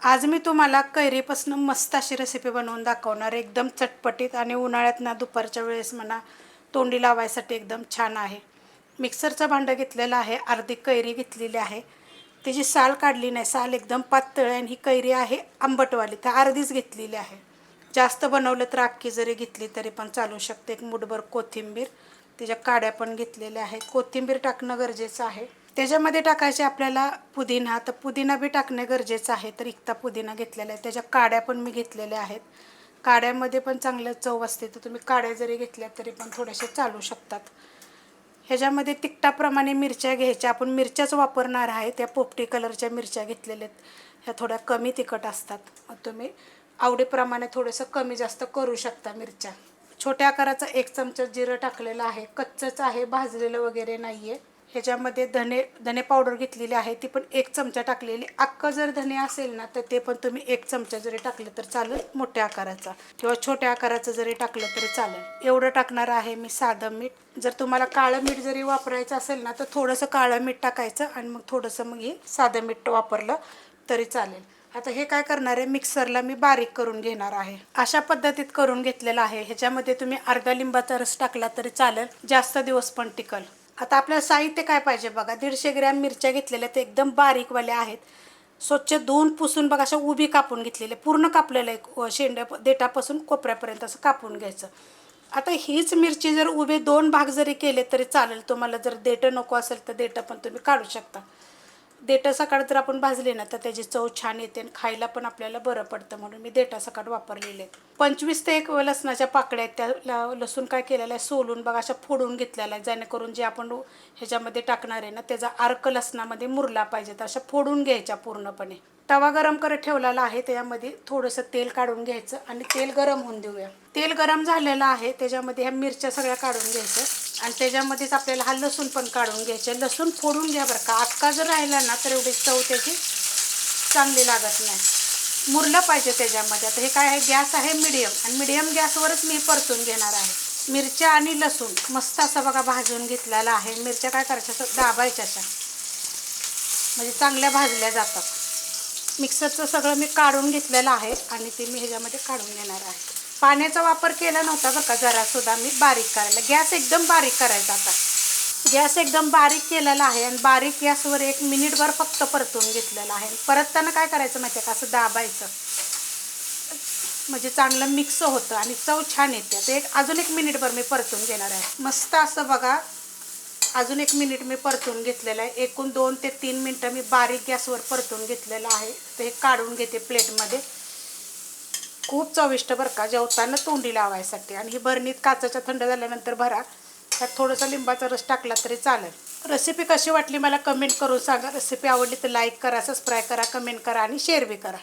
आज मी तुम्हाला कैरीपासून मस्त अशी रेसिपी बनवून दाखवणार. एकदम चटपटीत आणि उन्हाळ्यात ना दुपारच्या वेळेस म्हणा तोंडी लावायसाठी एकदम छान आहे. मिक्सरचं भांडं घेतलेलं आहे, अर्धी कैरी घेतलेली आहे. त्याची साल काढली नाही, साल एकदम पातळ आहे आणि ही कैरी आहे आंबटवाली, तर अर्धीच घेतलेली आहे. जास्त बनवलं तर अख्खी जरी घेतली तरी पण चालू शकते. एक मुठभर कोथिंबीर, त्याच्या काड्या पण घेतलेल्या आहे. कोथिंबीर टाकणं गरजेचं आहे. त्याच्यामध्ये टाकायचे आपल्याला पुदिना, तर पुदिना बी टाकणे गरजेचं आहे. तर इकता पुदिना घेतलेला आहे, त्याच्या काड्या पण मी घेतलेल्या आहेत. काड्यामध्ये पण चांगलं चव असते, तर तुम्ही काड्या जरी घेतल्या तरी पण थोडेसे चालू शकतात. ह्याच्यामध्ये तिखटाप्रमाणे मिरच्या घ्यायच्या. आपण मिरच्याच वापरणार आहे, त्या पोपटी कलरच्या मिरच्या घेतलेल्या आहेत. ह्या थोड्या कमी तिखट असतात, तुम्ही आवडीप्रमाणे थोडंसं कमी जास्त करू शकता मिरच्या. छोट्या आकाराचा 1 चमचा जिरं टाकलेलं आहे, कच्चंच आहे, भाजलेलं वगैरे नाही आहे. ह्याच्यामध्ये धने पावडर घेतलेली आहे, ती पण 1 चमचा टाकलेली. अख्खं जर धने असेल ना तर ते पण तुम्ही 1 चमचा जरी टाकलं तर चालेल, मोठ्या आकाराचा किंवा छोट्या आकाराचं जरी टाकलं तरी चालेल. एवढं टाकणार आहे मी साधं मीठ. जर तुम्हाला काळं मीठ जरी वापरायचं असेल ना तर थोडंसं काळं मीठ टाकायचं आणि मग थोडंसं मग हे साधं मीठ वापरलं तरी चालेल. आता हे काय करणार आहे, मिक्सरला मी बारीक करून घेणार आहे. अशा पद्धतीत करून घेतलेलं आहे. ह्याच्यामध्ये तुम्ही अर्धा लिंबाचा रस टाकला तरी चालेल, जास्त दिवस पण टिकल. आता आपल्याला साहित्य काय पाहिजे बघा. 150 ग्रॅम मिरच्या घेतलेल्या, ते एकदम बारीकवाल्या आहेत. स्वच्छ धुवून पुसून बघा अशा उभी कापून घेतलेले, पूर्ण कापलेलं आहे, शेंड्या देठापासून कोपऱ्यापर्यंत असं कापून घ्यायचं. आता हीच मिरची जर उभे 2 भाग जरी केले तरी चालेल. तुम्हाला जर देठं नको असेल तर देठं पण तुम्ही काढू शकता. देठासकट जर आपण भाजले ना तर त्याची चव छान येते आणि खायला पण आपल्याला बरं पडतं, म्हणून मी देठासकट वापरलेले आहेत. 25 ते 1 लसणाच्या पाकळ्या आहेत. त्या लसूण काय केलेलं आहे, सोलून बघा अशा फोडून घेतलेला आहे, जेणेकरून जे आपण ह्याच्यामध्ये टाकणार आहे ना त्याचा अर्क लसणामध्ये मुरला पाहिजे. तर अशा फोडून घ्यायच्या पूर्णपणे. तवा गरम करत ठेवलेला आहे, त्याच्यामध्ये थोडंसं तेल काढून घ्यायचं आणि तेल गरम होऊन देऊया. तेल गरम झालेलं आहे, त्याच्यामध्ये ह्या मिरच्या सगळ्या काढून घ्यायचं आणि त्याच्यामध्येच आपल्याला हा लसूण पण काढून घ्यायचं. लसूण फोडून घ्या बरं का, अख्खा जर राहिला ना तर एवढी चव त्याची चांगली लागत नाही, मुरलं पाहिजे त्याच्यामध्ये. आता हे काय आहे, गॅस आहे मिडियम, आणि मिडियम गॅसवरच मी परतून घेणार आहे. मिरच्या आणि लसूण मस्त असं बघा भाजून घेतलेला आहे. मिरच्या काय करायच्या, असं दाबायच्या अशा, म्हणजे चांगल्या भाजल्या जातात. मिक्सरचं सगळं मी काढून घेतलेलं आहे आणि ते मी ह्याच्यामध्ये काढून घेणार आहे. पाण्याचा वापर केला नव्हता बरं का, जरासुद्धा मी बारीक करायला, गॅस एकदम बारीक करायचा. आता गॅस एकदम बारीक केलेला आहे आणि बारीक गॅसवर 1 मिनिटभर फक्त परतून घेतलेलं आहे. परतताना काय करायचं माहिती आहे का, असं दाबायचं, म्हणजे चांगलं मिक्स होतं आणि चव छान येते. आता अजून 1 मिनिटभर मी परतून घेणार आहे. मस्त असं बघा, अजून 1 मिनिट मी परतून घेतलेलं आहे. एकूण 2 ते 3 मिनटं मी बारीक गॅसवर परतून घेतलेलं आहे. तर हे काढून घेते प्लेटमध्ये. खूप चविष्ट बरं का, जेवताना तोंडी लावायसाठी. आणि ही बरणीत काचेच्या थंड झाल्यानंतर भरा. त्यात थोडंसं लिंबाचा रस टाकला तरी चालेल. रेसिपी कशी वाटली मला कमेंट करून सांगा. रेसिपी आवडली तर लाईक करा, सबस्क्राईब करा, कमेंट करा आणि शेअर बी करा.